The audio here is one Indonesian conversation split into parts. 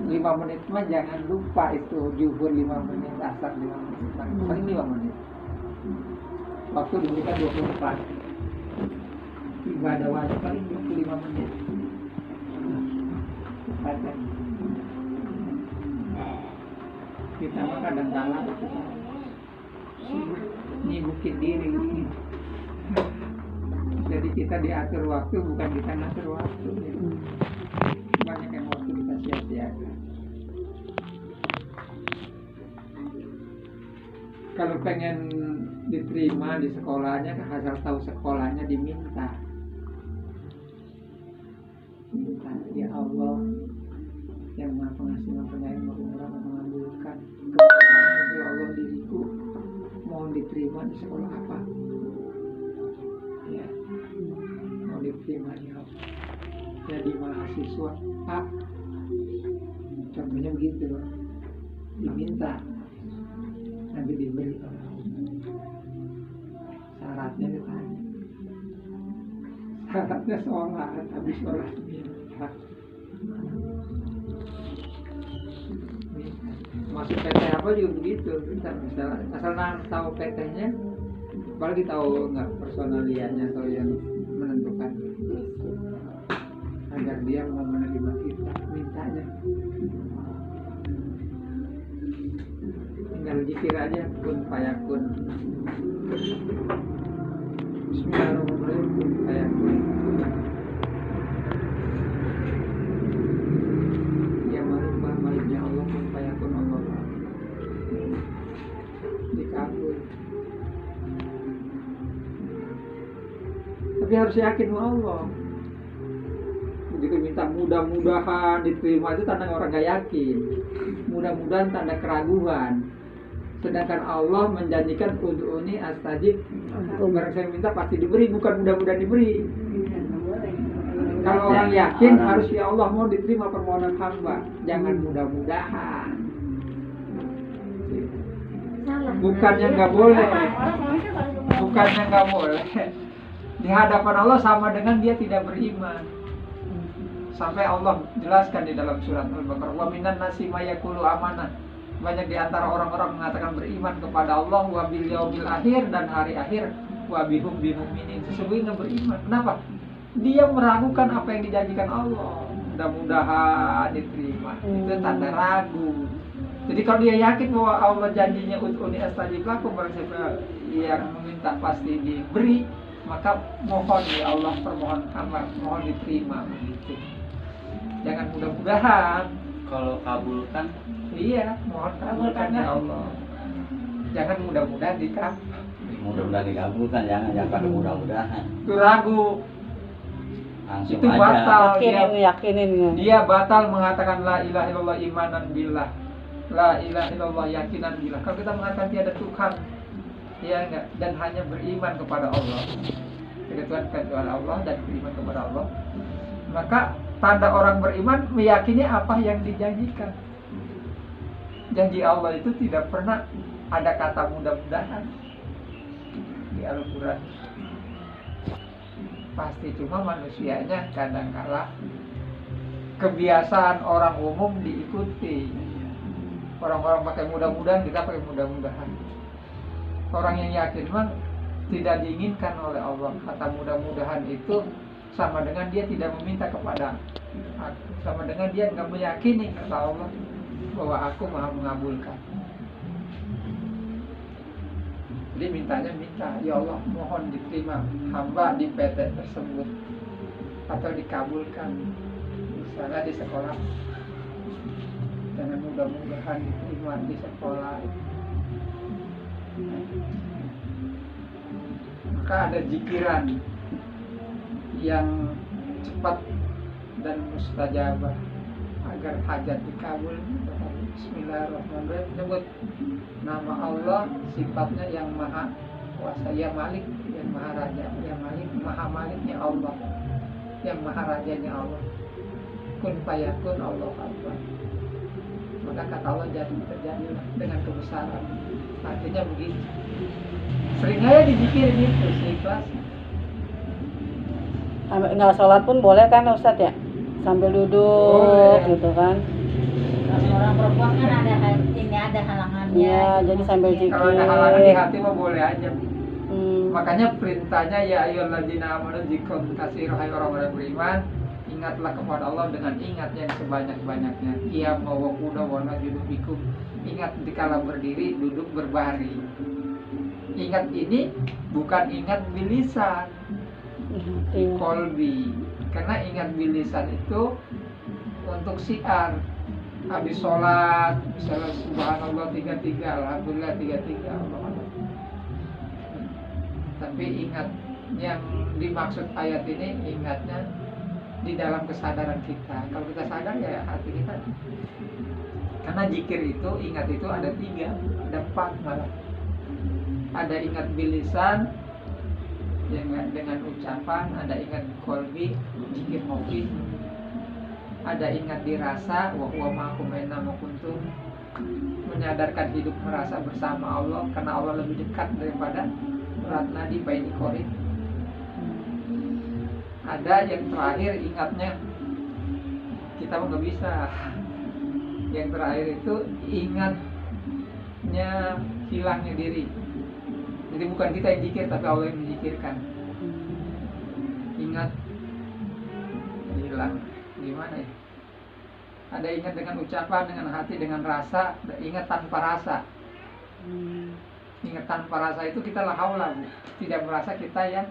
5 menit mah jangan lupa itu zuhur 5 menit, asar 5 menit, paling 5 menit. Waktu diberikan 24. Ibadah wajib paling 25 menit. Saja. Kita mah kadang-kadang kita nyibukin diri. Jadi kita diatur waktu, bukan kita ngatur waktu. Banyak yang waktu kita sia-siakan. Kalau pengen diterima di sekolahnya, asal tahu sekolahnya diminta. Minta, ya Allah yang Maha Pengasih, Maha Penyayang, Maha Pemurah, Maha Mengabulkan. Ya Allah, diriku mohon diterima di sekolah apa? Ya, mau diterima ya Allah. Jadi mahasiswa A, contohnya begitu, diminta, nanti diberi oleh Allah. Syaratnya ditanya. Syaratnya sholat, habis sholat minta. Masuk PT apa juga begitu, kita misalnya asal tahu PT-nya, apalagi tahu nggak personaliannya atau yang menentukan agar dia mau menerima kita, mintanya. Tinggal zikir aja, kun fayakun. Bismillahirrahmanirrahim, kun fayakun. Ya maliknya Allah, kun fayakun Allah. Dikabul. Tapi harus yakin sama Allah. Begitu minta mudah-mudahan diterima, itu tanda orang gak yakin. Mudah-mudahan tanda keraguan. Sedangkan Allah menjanjikan ud'uni astajib. Barang saya minta pasti diberi, bukan mudah-mudahan diberi. Kalau orang yakin harus ya Allah mau diterima permohonan hamba, jangan mudah-mudahan. Bukannya nggak boleh, bukannya nggak boleh. Di hadapan Allah sama dengan dia tidak beriman. Sampai Allah jelaskan di dalam surat Al-Baqarah, wa minan nasi mayaqulu amanah. Banyak di antara orang-orang mengatakan beriman kepada Allah, wa bil yaumil akhir, dan hari akhir, wa bihum bimu'minin. Sesungguhnya beriman. Kenapa? Dia meragukan apa yang dijanjikan Allah. Mudah-mudahan diterima. Itu tanda ragu. Jadi kalau dia yakin bahwa Allah janjinya ud'uni astajib lakum, barang siapa yang meminta pasti diberi, maka mohon ya Allah, permohon hamba, mohon diterima begitu. Jangan mudah-mudahan. Kalau kabulkan, Iya, mohon kabulkan ya Allah. Jangan mudah-mudahan dikabul. mudah-mudahan dikabulkan, jangan pada mudah-mudahan. Itu ragu. Langsung Itu aja. batal. Yakinin. Dia batal mengatakan la ilaha illallah imanan billah. La ilaha illallah yakinan billah. Kalau kita mengatakan tiada Tuhan, ya enggak, dan hanya beriman kepada Allah. Tidak Tuhan kecuali Allah dan beriman kepada Allah. Maka tanda orang beriman meyakini apa yang dijanjikan. Janji Allah itu tidak pernah ada kata mudah-mudahan di Al-Quran. Pasti cuma manusianya kadang-kala kebiasaan orang umum diikuti. Orang-orang pakai mudah-mudahan, kita pakai mudah-mudahan. Orang yang yakin memang tidak diinginkan oleh Allah. Kata mudah-mudahan itu sama dengan dia tidak meminta kepada aku, sama dengan dia nggak meyakini kata Allah bahwa aku maha mengabulkan. Jadi mintanya minta, ya Allah mohon diterima hamba di PT tersebut atau dikabulkan, misalnya di sekolah. Jangan mudah-mudahan diterima di sekolah. Maka ada zikiran yang cepat dan mustajabah agar hajat dikabul. Bismillahirrahmanirrahim. Menyebut nama Allah, sifatnya yang maha kuasa, ya Malik, yang maha raja, ya Malik, maha maliknya Allah, yang maha rajanya Allah. Kun fayakun Allah Akbar. Maka kata Allah jadi terjadi dengan kebesaran. Artinya begitu. Sering aja dizikirin itu, seikhlas. Nggak sholat pun boleh kan Ustadz ya? Sambil duduk boleh. gitu kan? Kalau orang perempuan kan ada halangannya. Iya, jadi sambil Iya. zikir. Kalau ada halangan di hati mah boleh aja. Hmm. Makanya perintahnya ya ayyuhalladzina amanu dzikrum katsiran, hai orang-orang beriman, ingatlah kepada Allah dengan ingat yang sebanyak-banyaknya. Qiyam wa qu'udan wa najudubikum. Ingat dikala berdiri, duduk, berbaring. Ingat ini bukan ingat bilisan, Iya. kolbi. Karena ingat bilisan itu untuk syiar. Habis sholat, misalnya subhanallah 33, alhamdulillah 33, Allah Allah. Tapi ingat yang dimaksud ayat ini, ingatnya di dalam kesadaran kita. Kalau kita sadar ya hati kita. Karena zikir itu, ingat itu ada 3, ada 4 malah. Ada ingat bilisan dengan ucapan, ada ingat kolbi, zikir hobi, ada ingat dirasa, wa huwa ma'akum aina ma kuntum, menyadarkan hidup merasa bersama Allah karena Allah lebih dekat daripada urat nadi baini qorib. Ada yang terakhir ingatnya kita mah nggak bisa. Yang terakhir itu ingatnya hilangnya diri. Jadi bukan kita yang zikir tapi Allah yang menzikirkan. Ingat hilang. Gimana ya? Ada ingat dengan ucapan, dengan hati, dengan rasa, ada ingat tanpa rasa. Ingat tanpa rasa itu kita la haula, Bu. Tidak merasa kita yang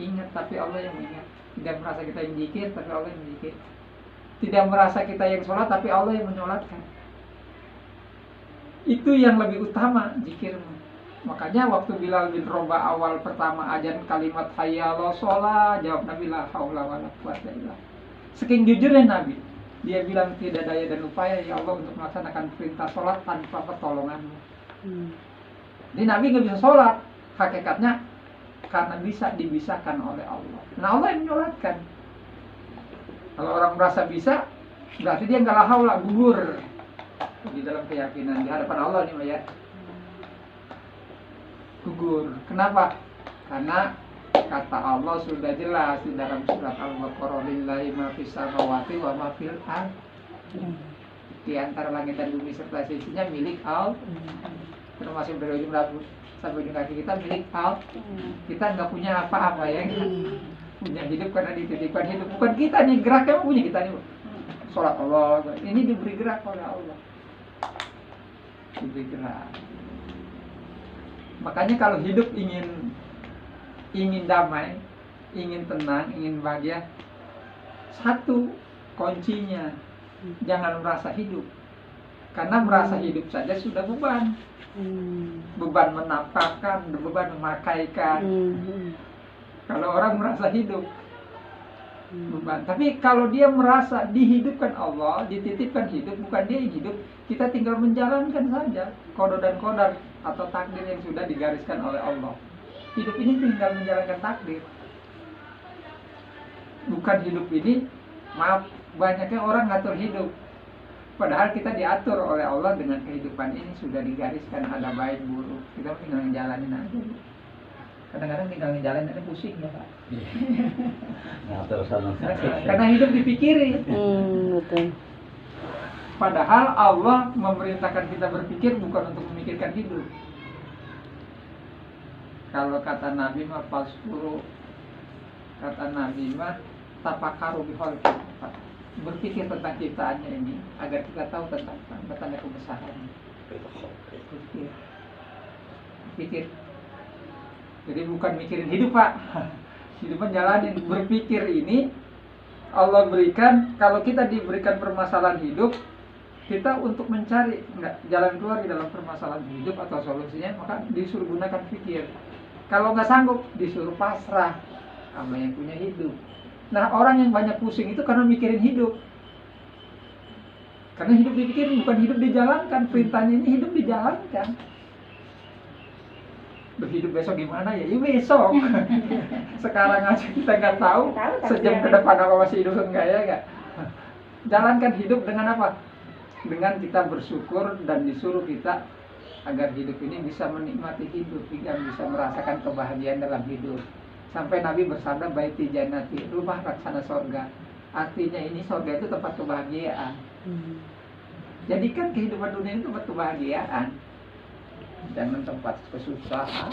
ingat tapi Allah yang mengingat. Tidak merasa kita yang zikir tapi Allah yang zikir. Tidak merasa kita yang sholat tapi Allah yang menyolatkan. Itu yang lebih utama zikir. Makanya waktu Bilal bin Rabah awal pertama ajan kalimat hayya 'alas shalah, jawab Nabi la haula wala quwwata illa billah. Saking jujurnya Nabi, dia bilang tidak daya dan upaya ya Allah untuk melaksanakan perintah sholat tanpa pertolonganmu. Jadi Nabi nggak bisa sholat, hakikatnya karena bisa dibisahkan oleh Allah. Nah Allah yang menyolatkan. Kalau orang merasa bisa, berarti dia nggak la haula, gugur di dalam keyakinan di hadapan Allah nih ya. Gugur. Kenapa? Karena kata Allah sudah jelas di dalam surat Al-Baqarah, lillahi ma fis samawati wa ma fil ardh. Di antara langit dan bumi serta sisinya milik Allah. Termasuk dari ujung rambut sampai ujung kaki kita milik Allah. Kita nggak punya apa-apa ya. Punya hidup karena dititipkan hidup. Bukan kita nih geraknya punya kita nih. Sholat Allah. Ini diberi gerak oleh Allah. Diberi gerak. Makanya kalau hidup ingin damai, ingin tenang, ingin bahagia, satu kuncinya jangan merasa hidup. Karena merasa hidup saja sudah beban. Beban menafkahkan, beban memakaikan. Kalau orang merasa hidup beban. Tapi kalau dia merasa dihidupkan Allah, dititipkan hidup, bukan dia yang hidup, kita tinggal menjalankan saja qada dan qadar atau takdir yang sudah digariskan oleh Allah. Hidup ini tinggal menjalankan takdir. Bukan hidup ini, maaf, banyaknya orang ngatur hidup. Padahal kita diatur oleh Allah dengan kehidupan ini sudah digariskan, ada baik buruk. Kita tinggal ngejalanin aja. Kadang-kadang tinggal ngejalanin aja pusing ya Pak. Ngatur sana. Karena hidup dipikirin. Betul. Padahal Allah memerintahkan kita berpikir bukan untuk memikirkan hidup. Kalau kata Nabi mah fasfuru, kata Nabi mah tapakaru bihol, berpikir tentang ciptaannya ini agar kita tahu tentang tanda kebesarannya. Pikir. Jadi bukan mikirin hidup Pak. Hidup jalanin. Berpikir ini Allah berikan. Kalau kita diberikan permasalahan hidup, kita untuk mencari jalan keluar di dalam permasalahan hidup atau solusinya, maka disuruh gunakan pikir. Kalau nggak sanggup, disuruh pasrah sama yang punya hidup. Nah orang yang banyak pusing itu karena mikirin hidup. Karena hidup dipikirin, bukan hidup dijalankan. Perintahnya ini hidup dijalankan. Berhidup besok gimana ya? Ya besok. Sekarang aja kita nggak tahu. Sejam ke depan apa masih hidup enggak ya nggak? Jalankan hidup dengan apa? Dengan kita bersyukur dan disuruh kita agar hidup ini bisa menikmati hidup, dan bisa merasakan kebahagiaan dalam hidup. Sampai Nabi bersabda baiti jannati, rumah laksana sorga. Artinya ini sorga itu tempat kebahagiaan. Jadikan kehidupan dunia itu buat kebahagiaan. Jangan tempat kesusahan.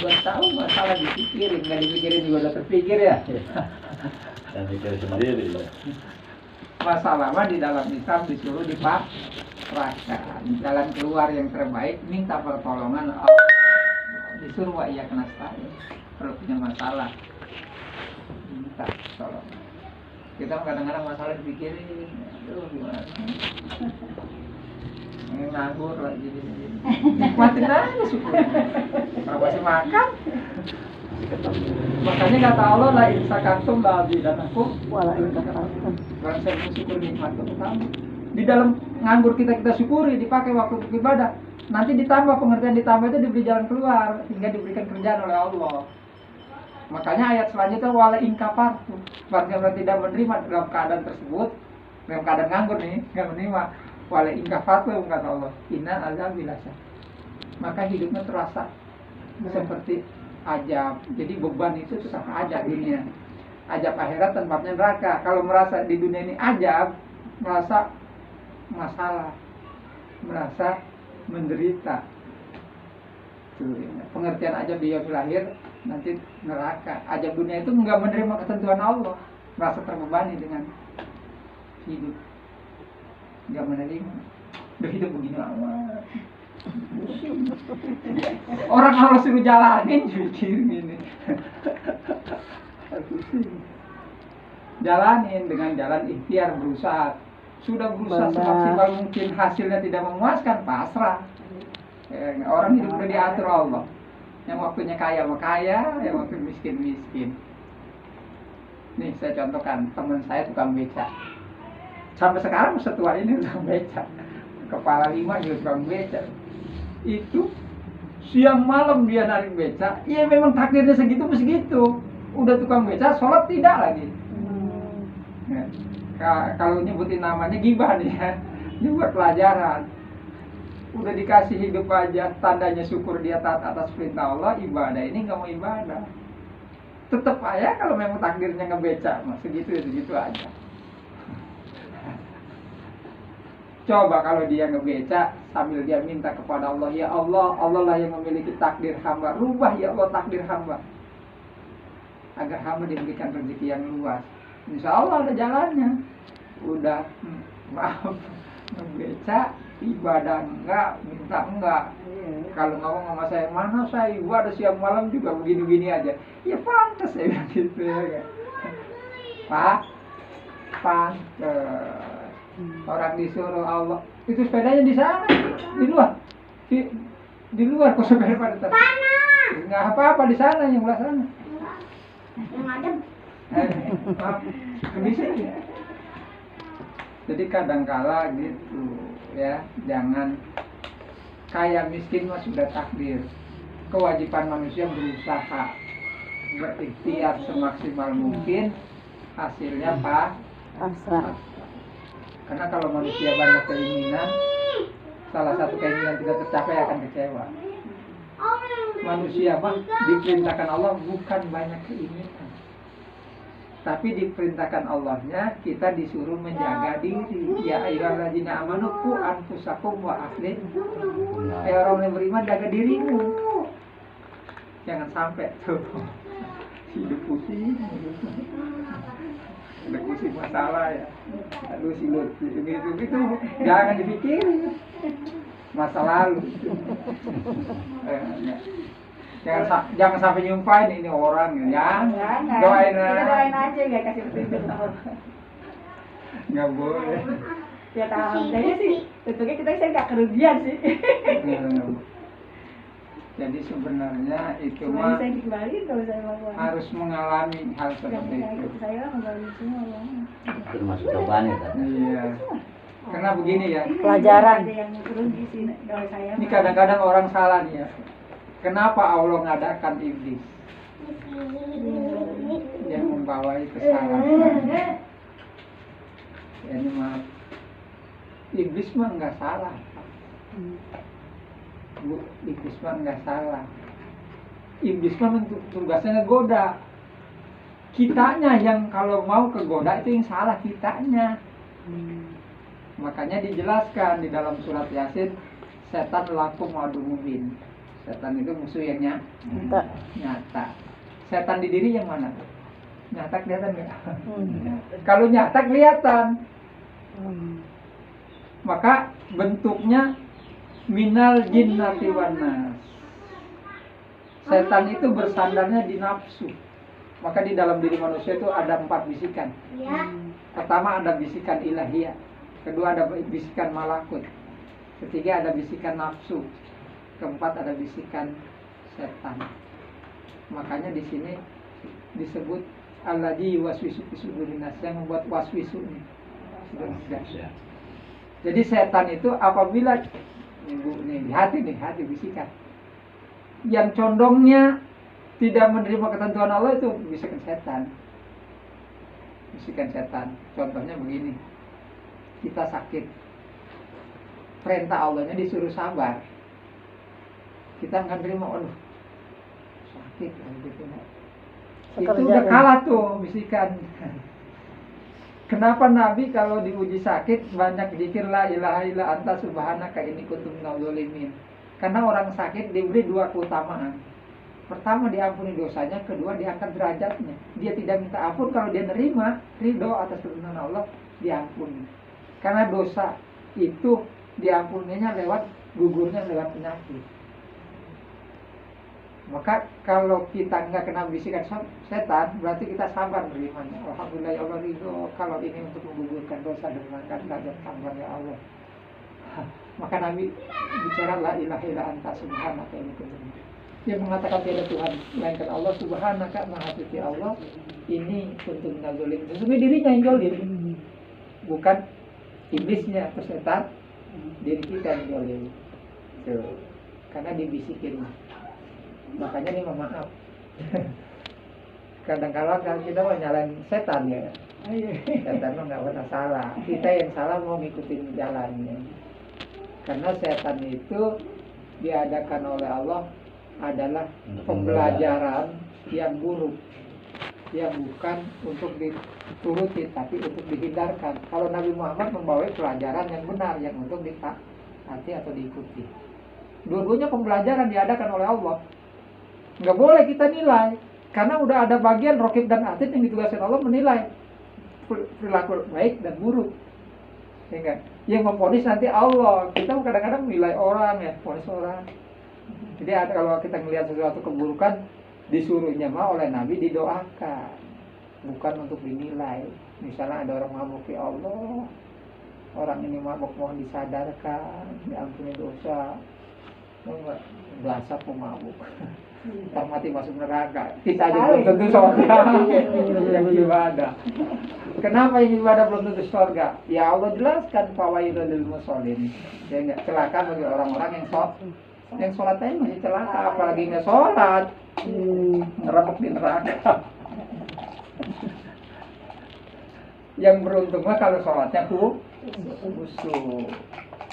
Buat tahu masalah dipikirin, nggak dipikirin juga udah terpikir ya. Dan pikir sendiri ya. Masalah mah di dalam Islam disuruh dipasrahkan. Jalan keluar yang terbaik minta pertolongan Allah. Disuruh wa iya kenastain. Kalau punya masalah minta tolong. Kita kadang-kadang masalah dipikirin, aduh gimana? Nganggur lagi gini. Nikmatin aja syukur. Kalau masih makan. Makanya kata Allah la insakatum la azidannakum Wala ingkafaltum. Barang saya bersyukur nikmat kamu. Di dalam nganggur kita syukuri, dipakai waktu untuk ibadah. Nanti ditambah pengertian ditambah itu diberi jalan keluar hingga diberikan kerjaan oleh Allah. Makanya ayat selanjutnya wala ingkafartum. Berarti orang tidak menerima dalam keadaan tersebut, dalam keadaan nganggur nih, nggak menerima. Wala ingkafartum kata Allah. Inna azabi lasyad. Maka hidupnya terasa seperti ajab. Jadi beban itu tetap ajab dunia. Ajab akhirat tempatnya neraka. Kalau merasa di dunia ini ajab, merasa masalah, merasa menderita. Tuh, pengertian ajab di yaumil akhir nanti neraka. Ajab dunia itu enggak menerima ketentuan Allah, merasa terbebani dengan hidup, enggak menerima. Udah hidup begini amat. Orang Allah suruh jalanin pikirin ini. Jalanin dengan jalan ikhtiar, berusaha. Sudah berusaha semaksimal mungkin, hasilnya tidak memuaskan, pasrah. Orang hidup udah diatur Allah. Yang waktunya kaya mah kaya, yang waktu miskin miskin. Nih saya contohkan, teman saya tukang beca. Sampai sekarang setua ini tukang beca. Kepala 5 juga tukang beca. Itu siang malam dia narik beca. Iya memang takdirnya segitu. Udah tukang beca, sholat tidak lagi. Ya. Kalau nyebutin namanya gibah nih ya. Ini buat pelajaran. Udah dikasih hidup aja, tandanya syukur dia taat atas perintah Allah, ibadah ini nggak mau ibadah. Tetep aja kalau memang takdirnya ngebeca, segitu aja. Coba kalau dia ngebeca sambil dia minta kepada Allah, ya Allah, Allah lah yang memiliki takdir hamba, rubah ya Allah takdir hamba, agar hamba diberikan rezeki yang luas. Insya Allah ada jalannya. Udah maaf ngebeca, ibadah enggak, minta enggak. Kalau ngomong sama saya, mana saya ibadah siang malam juga begini-begini aja. Ya pantas saya bilang gitu ya. Pak, pantas. Orang disuruh Allah, itu sepedanya di sana, di luar, di luar kok sepeda pada tas. Nggak apa-apa di sana, yang belah sana. Yang ada. Maaf, bisa ya. Jadi kadangkala gitu ya, jangan kaya miskin mah sudah takdir. Kewajiban manusia berusaha, berikhtiar semaksimal mungkin, hasilnya Pasrah. Karena kalau manusia banyak keinginan, salah satu keinginan tidak tercapai akan kecewa. Manusia mah diperintahkan Allah bukan banyak keinginan, tapi diperintahkan Allahnya kita disuruh menjaga diri. Ya ayyuhalladzina amanu qu anfusakum wa ahlikum. Orang yang beriman, jaga dirimu. Jangan sampai tuh hidup pusing. Ada pusing masalah ya. Aduh silut itu jangan dipikirin. Masa lalu. Jangan sampai nyumpain ini orang ya. Doain aja nggak kasih petunjuk. Nggak boleh. Ya alhamdulillah sih. Tentunya kita nggak kerugian sih. Jadi sebenarnya itu Cuma mah saya dikembaliin kalau saya mau. harus mengalami hal seperti itu. Saya menggali semua ya. Termasuk cobaan ya kan? Iya. Karena begini ya. Pelajaran. Ada yang rugi sih kalau saya. Ini kadang-kadang orang salah nih ya. Kenapa Allah ngadakan iblis? Yang membawai kesalahan. Ya, ini maaf. Iblis mah nggak salah. Bu, iblis mah nggak salah. Iblis mah tugasnya ngegoda. Kitanya yang kalau mau kegoda itu yang salah kitanya. Makanya dijelaskan di dalam surat Yasin, setan lakum aduwwun mubin. Setan itu musuh yang Minta. nyata. Setan di diri yang mana? Nyata kelihatan nggak? Kalau nyata kelihatan, maka bentuknya minal jinnati wan nas. Setan itu bersandarnya di nafsu. Maka di dalam diri manusia itu ada 4 bisikan. Pertama ada bisikan ilahiyah, kedua ada bisikan malakut, ketiga ada bisikan nafsu, keempat ada bisikan setan. Makanya di sini disebut alladzi waswisu fi sudurin nas, yang membuat waswisu ini. Jadi setan itu apabila di hati bisikan yang condongnya tidak menerima ketentuan Allah, itu bisikan setan. Bisikan setan. Contohnya begini. Kita sakit. Perintah Allahnya disuruh sabar. Kita nggak terima, aduh sakit gitu. Itu udah kalah tuh bisikan. Kenapa Nabi kalau diuji sakit banyak zikir la ilaha illa anta subhanaka inni kuntu minadz dzalimin? Karena orang sakit diberi 2 keutamaan. Pertama diampuni dosanya, kedua diangkat derajatnya. Dia tidak minta ampun, kalau dia nerima ridho atas ketentuan Allah, diampuni. Karena dosa itu diampuninya lewat gugurnya lewat penyakit. Maka kalau kita nggak kena bisikan setan, berarti kita sabar menerimanya. Alhamdulillah ya Allah ridho kalau ini untuk menggugurkan dosa dan mengangkat derajat hamba ya Allah. Maka Nabi bicara la ilaha illa anta subhanaka inni kuntu minadz dzalimin. Dia mengatakan tiada Tuhan melainkan Allah, subhanaka maha suci Allah, ini kuntu minadz dzalimin. Sesungguhnya dirinya yang zalim, bukan iblisnya atau setan, diri kita yang zalim. Karena dibisikin. Makanya ini maaf. Kadang-kadang kalau kita mau nyalain setan ya, setan mah nggak pernah salah. Kita yang salah mau ngikutin jalannya. Karena setan itu diadakan oleh Allah adalah pembelajaran yang buruk, yang bukan untuk dituruti tapi untuk dihindarkan. Kalau Nabi Muhammad membawa pelajaran yang benar, yang untuk ditaati atau diikuti. Dua-duanya pembelajaran diadakan oleh Allah. Nggak boleh kita nilai, karena udah ada bagian raqib dan atid yang ditugaskan Allah menilai perilaku baik dan buruk. Sehingga yang memvonis nanti Allah. Kita kadang-kadang menilai orang ya, vonis orang. Jadi kalau kita melihat sesuatu keburukan, disuruhnya mah oleh Nabi didoakan, bukan untuk dinilai. Misalnya ada orang mabuk, ya Allah, orang ini mabuk mohon disadarkan, diampuni dosa. Dosa pemabuk, ntar mati masuk neraka. Kita aja belum tentu surga yang ibadah. Kenapa yang ibadah belum tentu surga? Ya Allah jelaskan fawaidul lil musallin. Ya enggak, celaka bagi orang-orang yang sholat aja masih celaka, apalagi nggak sholat, ngerebek di neraka. Yang beruntung mah kalau sholatnya khusyuk.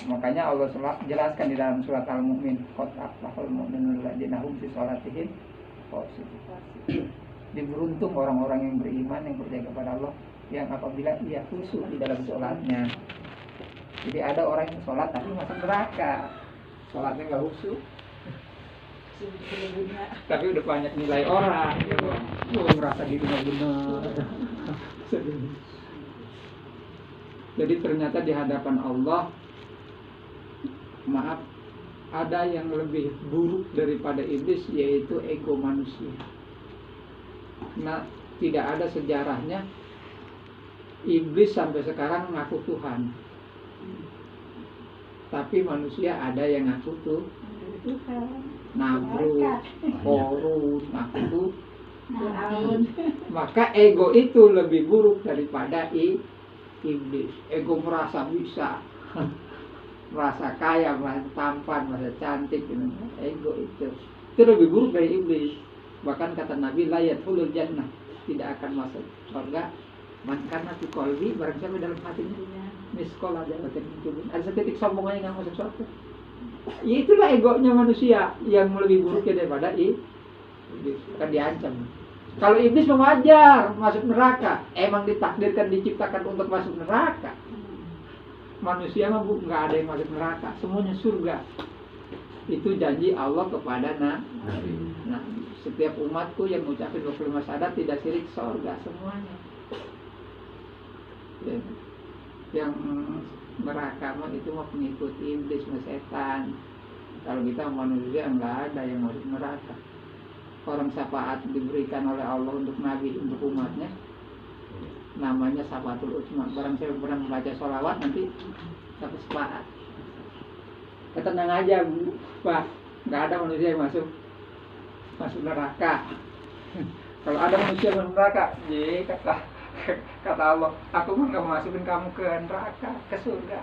Makanya Allah jelaskan di dalam surat Al-Mu'min, qad aflahal mu'minun alladzina hum fi sholatihim khashi'un. Beruntung orang-orang yang beriman, yang percaya kepada Allah, yang apabila ia khusyuk di dalam sholatnya. Jadi ada orang yang sholat tapi masuk neraka, sholatnya nggak khusyuk, tapi udah banyak nilai orang, merasa dirinya benar. Jadi ternyata di hadapan Allah, maaf, ada yang lebih buruk daripada iblis, yaitu ego manusia. Nah, tidak ada sejarahnya iblis sampai sekarang ngaku Tuhan. Tapi manusia ada yang ngaku Tuhan. Namrud, Korun, ngaku Tuhan. Maka ego itu lebih buruk daripada iblis. Ego merasa bisa, merasa kaya, merasa tampan, merasa cantik. Ego itu lebih buruk dari iblis. Bahkan kata Nabi, la yadkhulul jannah, tidak akan masuk surga man kana fi qalbi, barang siapa dalam hatinya miskol aja ada setitik sombong aja nggak masuk surga. Ya itulah egonya manusia yang lebih buruknya daripada iblis. Akan diancam. Kalau iblis wajar masuk neraka, emang ditakdirkan, diciptakan untuk masuk neraka. manusia mah nggak ada yang masuk neraka, semuanya surga. Itu janji Allah kepada Nabi. nah setiap umatku yang mengucapkan 25 syahadat tidak sirik surga semuanya. Ya. Yang neraka mah itu mah pengikut iblis, mah setan. Kalau kita manusia nggak ada yang masuk neraka. Orang syafaat diberikan oleh Allah untuk Nabi, untuk umatnya, namanya Syafaatul Utsma. Barang saya pernah membaca sholawat nanti dapat syafaat. Tenang aja Bu, Pak, nggak ada manusia yang masuk neraka. Kalau ada manusia yang masuk neraka, kata Allah, aku mah nggak masukin kamu ke neraka, ke surga.